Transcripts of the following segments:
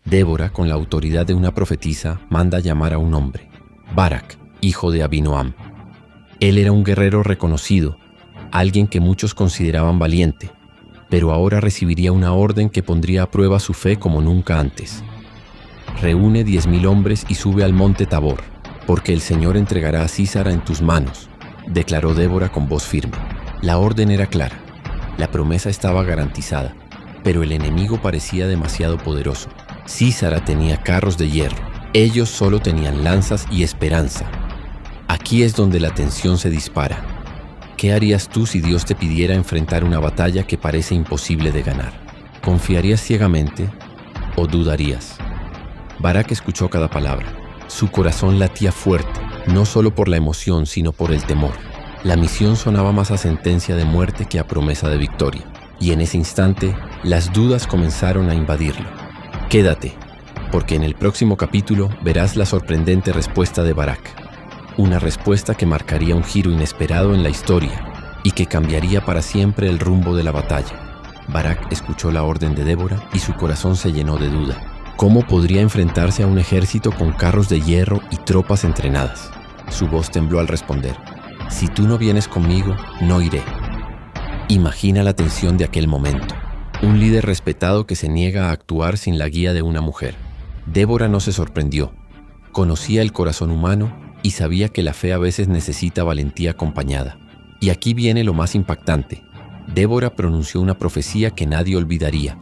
Débora, con la autoridad de una profetisa, manda llamar a un hombre, Barak, hijo de Abinoam. Él era un guerrero reconocido, alguien que muchos consideraban valiente, pero ahora recibiría una orden que pondría a prueba su fe como nunca antes. Reúne 10.000 hombres y sube al monte Tabor, porque el Señor entregará a Sísara en tus manos, declaró Débora con voz firme. La orden era clara, la promesa estaba garantizada, pero el enemigo parecía demasiado poderoso. Sísara tenía carros de hierro, ellos solo tenían lanzas y esperanza. Aquí es donde la tensión se dispara. ¿Qué harías tú si Dios te pidiera enfrentar una batalla que parece imposible de ganar? ¿Confiarías ciegamente o dudarías? Barak escuchó cada palabra. Su corazón latía fuerte, no solo por la emoción, sino por el temor. La misión sonaba más a sentencia de muerte que a promesa de victoria. Y en ese instante, las dudas comenzaron a invadirlo. Quédate, porque en el próximo capítulo verás la sorprendente respuesta de Barak. Una respuesta que marcaría un giro inesperado en la historia y que cambiaría para siempre el rumbo de la batalla. Barak escuchó la orden de Débora y su corazón se llenó de duda. ¿Cómo podría enfrentarse a un ejército con carros de hierro y tropas entrenadas? Su voz tembló al responder: si tú no vienes conmigo, no iré. Imagina la tensión de aquel momento. Un líder respetado que se niega a actuar sin la guía de una mujer. Débora no se sorprendió. Conocía el corazón humano y sabía que la fe a veces necesita valentía acompañada. Y aquí viene lo más impactante. Débora pronunció una profecía que nadie olvidaría.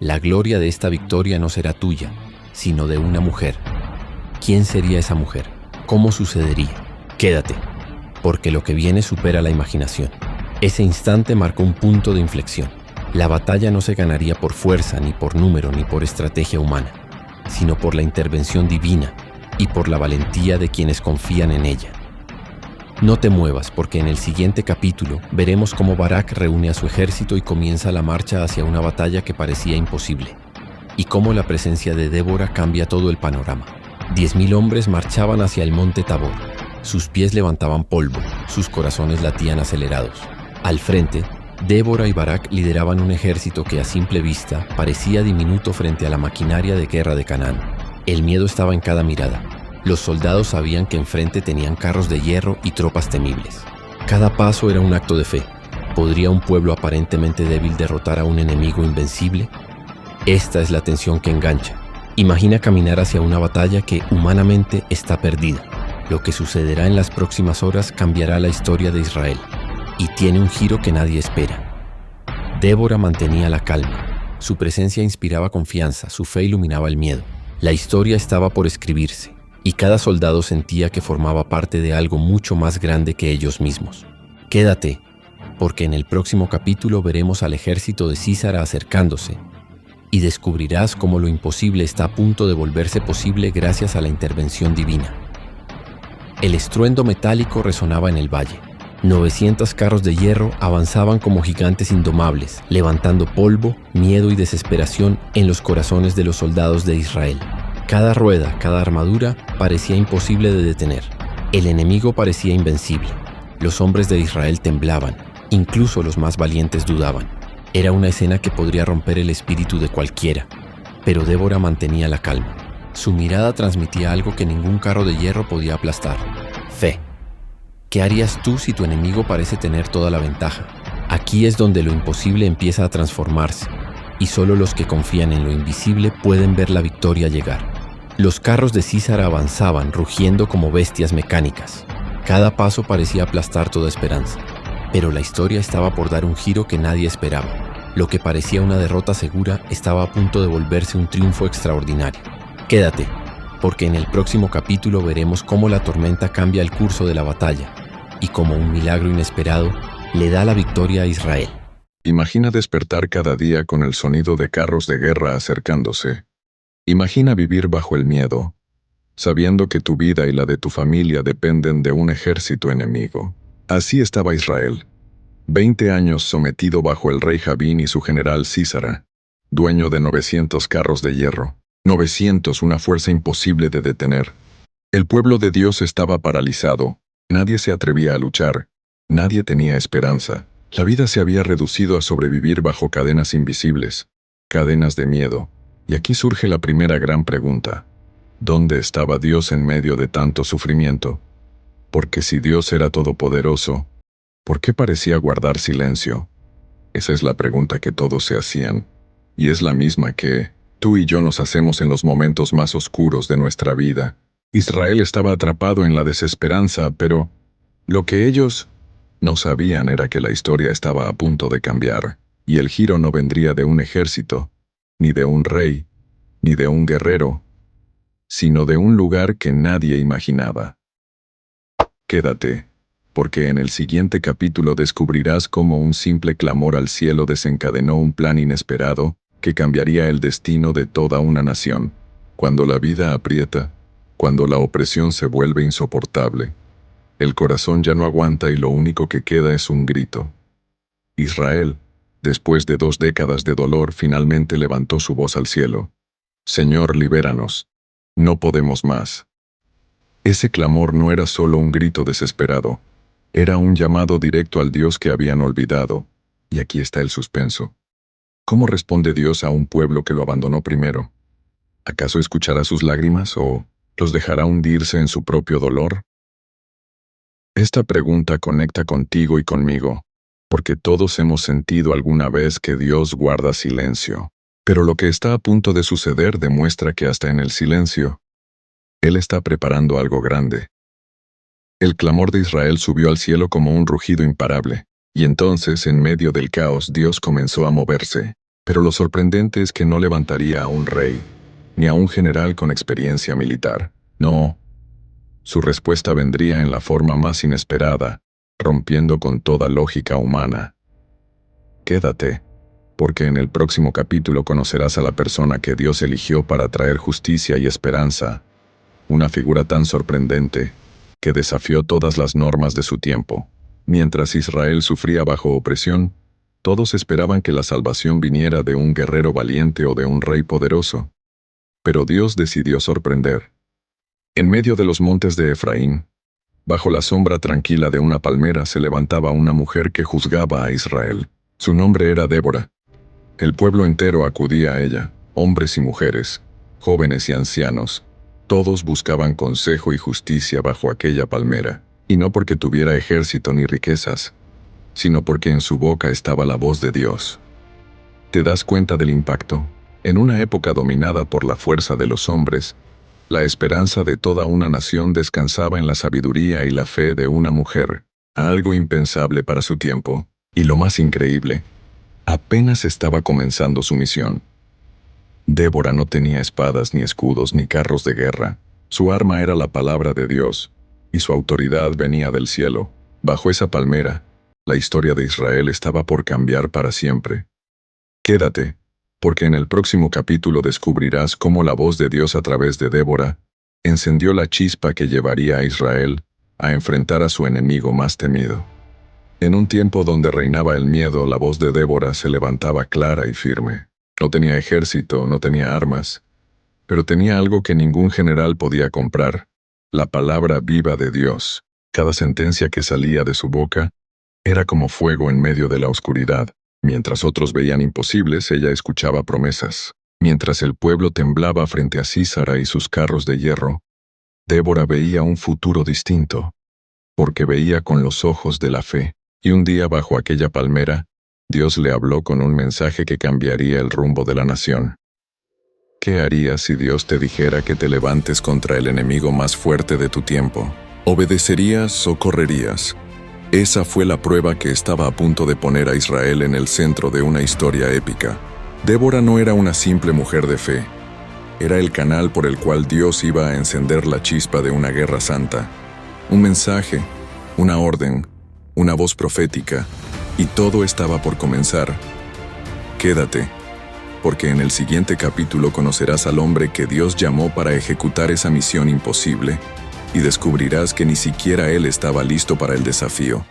La gloria de esta victoria no será tuya, sino de una mujer. ¿Quién sería esa mujer? ¿Cómo sucedería? Quédate, porque lo que viene supera la imaginación. Ese instante marcó un punto de inflexión. La batalla no se ganaría por fuerza, ni por número, ni por estrategia humana, sino por la intervención divina y por la valentía de quienes confían en ella. No te muevas, porque en el siguiente capítulo veremos cómo Barak reúne a su ejército y comienza la marcha hacia una batalla que parecía imposible, y cómo la presencia de Débora cambia todo el panorama. 10.000 hombres marchaban hacia el monte Tabor. Sus pies levantaban polvo, sus corazones latían acelerados. Al frente, Débora y Barak lideraban un ejército que a simple vista parecía diminuto frente a la maquinaria de guerra de Canaán. El miedo estaba en cada mirada. Los soldados sabían que enfrente tenían carros de hierro y tropas temibles. Cada paso era un acto de fe. ¿Podría un pueblo aparentemente débil derrotar a un enemigo invencible? Esta es la tensión que engancha. Imagina caminar hacia una batalla que humanamente está perdida. Lo que sucederá en las próximas horas cambiará la historia de Israel. Y tiene un giro que nadie espera. Débora mantenía la calma. Su presencia inspiraba confianza, su fe iluminaba el miedo. La historia estaba por escribirse, y cada soldado sentía que formaba parte de algo mucho más grande que ellos mismos. Quédate, porque en el próximo capítulo veremos al ejército de Sísara acercándose, y descubrirás cómo lo imposible está a punto de volverse posible gracias a la intervención divina. El estruendo metálico resonaba en el valle. 900 carros de hierro avanzaban como gigantes indomables, levantando polvo, miedo y desesperación en los corazones de los soldados de Israel. Cada rueda, cada armadura parecía imposible de detener. El enemigo parecía invencible. Los hombres de Israel temblaban, incluso los más valientes dudaban. Era una escena que podría romper el espíritu de cualquiera, pero Débora mantenía la calma. Su mirada transmitía algo que ningún carro de hierro podía aplastar: fe. ¿Qué harías tú si tu enemigo parece tener toda la ventaja? Aquí es donde lo imposible empieza a transformarse, y solo los que confían en lo invisible pueden ver la victoria llegar. Los carros de Sísara avanzaban, rugiendo como bestias mecánicas. Cada paso parecía aplastar toda esperanza, pero la historia estaba por dar un giro que nadie esperaba. Lo que parecía una derrota segura estaba a punto de volverse un triunfo extraordinario. Quédate, porque en el próximo capítulo veremos cómo la tormenta cambia el curso de la batalla, y como un milagro inesperado, le da la victoria a Israel. Imagina despertar cada día con el sonido de carros de guerra acercándose. Imagina vivir bajo el miedo, sabiendo que tu vida y la de tu familia dependen de un ejército enemigo. Así estaba Israel. 20 años sometido bajo el rey Javín y su general Sísara, dueño de 900 carros de hierro. 900, una fuerza imposible de detener. El pueblo de Dios estaba paralizado. Nadie se atrevía a luchar. Nadie tenía esperanza. La vida se había reducido a sobrevivir bajo cadenas invisibles, cadenas de miedo. Y aquí surge la primera gran pregunta. ¿Dónde estaba Dios en medio de tanto sufrimiento? Porque si Dios era todopoderoso, ¿por qué parecía guardar silencio? Esa es la pregunta que todos se hacían, y es la misma que tú y yo nos hacemos en los momentos más oscuros de nuestra vida. Israel estaba atrapado en la desesperanza, pero lo que ellos no sabían era que la historia estaba a punto de cambiar, y el giro no vendría de un ejército, ni de un rey, ni de un guerrero, sino de un lugar que nadie imaginaba. Quédate, porque en el siguiente capítulo descubrirás cómo un simple clamor al cielo desencadenó un plan inesperado que cambiaría el destino de toda una nación. Cuando la vida aprieta, cuando la opresión se vuelve insoportable, el corazón ya no aguanta y lo único que queda es un grito. Israel, después de 2 décadas de dolor, finalmente levantó su voz al cielo. Señor, libéranos. No podemos más. Ese clamor no era solo un grito desesperado, era un llamado directo al Dios que habían olvidado. Y aquí está el suspenso. ¿Cómo responde Dios a un pueblo que lo abandonó primero? ¿Acaso escuchará sus lágrimas o los dejará hundirse en su propio dolor? Esta pregunta conecta contigo y conmigo, porque todos hemos sentido alguna vez que Dios guarda silencio. Pero lo que está a punto de suceder demuestra que hasta en el silencio, Él está preparando algo grande. El clamor de Israel subió al cielo como un rugido imparable, y entonces, en medio del caos, Dios comenzó a moverse. Pero lo sorprendente es que no levantaría a un rey, ni a un general con experiencia militar. No. Su respuesta vendría en la forma más inesperada, rompiendo con toda lógica humana. Quédate, porque en el próximo capítulo conocerás a la persona que Dios eligió para traer justicia y esperanza, una figura tan sorprendente que desafió todas las normas de su tiempo. Mientras Israel sufría bajo opresión, todos esperaban que la salvación viniera de un guerrero valiente o de un rey poderoso. Pero Dios decidió sorprender. En medio de los montes de Efraín, bajo la sombra tranquila de una palmera, se levantaba una mujer que juzgaba a Israel. Su nombre era Débora. El pueblo entero acudía a ella, hombres y mujeres, jóvenes y ancianos. Todos buscaban consejo y justicia bajo aquella palmera, y no porque tuviera ejército ni riquezas, sino porque en su boca estaba la voz de Dios. ¿Te das cuenta del impacto? En una época dominada por la fuerza de los hombres, la esperanza de toda una nación descansaba en la sabiduría y la fe de una mujer, algo impensable para su tiempo, y lo más increíble, apenas estaba comenzando su misión. Débora no tenía espadas, ni escudos, ni carros de guerra. Su arma era la palabra de Dios, y su autoridad venía del cielo. Bajo esa palmera, la historia de Israel estaba por cambiar para siempre. Quédate, porque en el próximo capítulo descubrirás cómo la voz de Dios a través de Débora encendió la chispa que llevaría a Israel a enfrentar a su enemigo más temido. En un tiempo donde reinaba el miedo, la voz de Débora se levantaba clara y firme. No tenía ejército, no tenía armas, pero tenía algo que ningún general podía comprar: la palabra viva de Dios. Cada sentencia que salía de su boca era como fuego en medio de la oscuridad. Mientras otros veían imposibles, ella escuchaba promesas. Mientras el pueblo temblaba frente a Sísara y sus carros de hierro, Débora veía un futuro distinto, porque veía con los ojos de la fe. Y un día, bajo aquella palmera, Dios le habló con un mensaje que cambiaría el rumbo de la nación. ¿Qué harías si Dios te dijera que te levantes contra el enemigo más fuerte de tu tiempo? ¿Obedecerías o correrías? Esa fue la prueba que estaba a punto de poner a Israel en el centro de una historia épica. Débora no era una simple mujer de fe. Era el canal por el cual Dios iba a encender la chispa de una guerra santa. Un mensaje, una orden, una voz profética, y todo estaba por comenzar. Quédate, porque en el siguiente capítulo conocerás al hombre que Dios llamó para ejecutar esa misión imposible, y descubrirás que ni siquiera él estaba listo para el desafío.